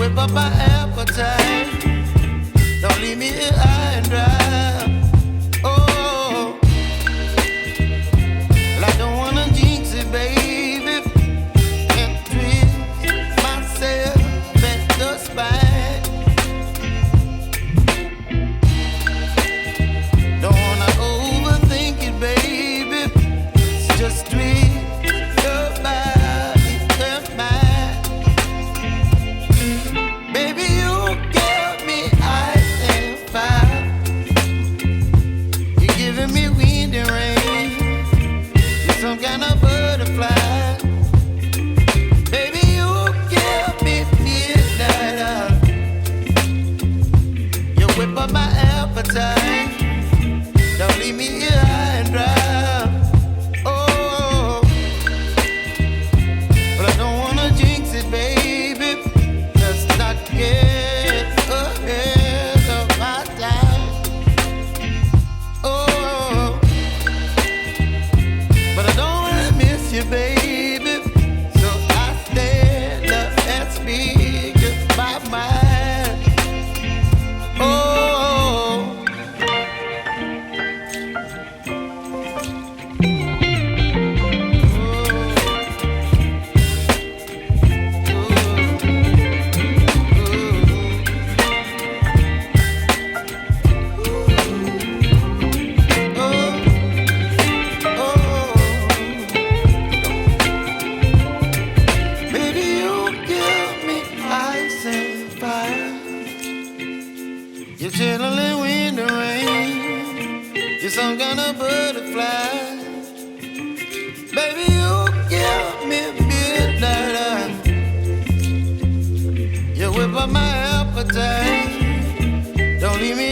whip up my appetite. Don't leave me here high and dry. Oh, well, I don't wanna jinx it, baby, and twist myself at the spine. Don't wanna overthink it, baby. It's just twist your body and mine. Baby, you give me ice and fire. You're giving me wind and rain. You're some kind of butterfly. Baby, you give me midnight. You whip up my appetite. Don't leave me here high and dry. Oh, but I don't wanna jinx it, baby. Let's not get ahead of my time. Oh, but I don't wanna miss you, baby. So I stand up and speak my mind. Oh. Baby, you give me ice and fire. You're channeling wind and rain. You're some kind of butterfly. Baby, you give me midnight. You whip up my appetite. Don't leave me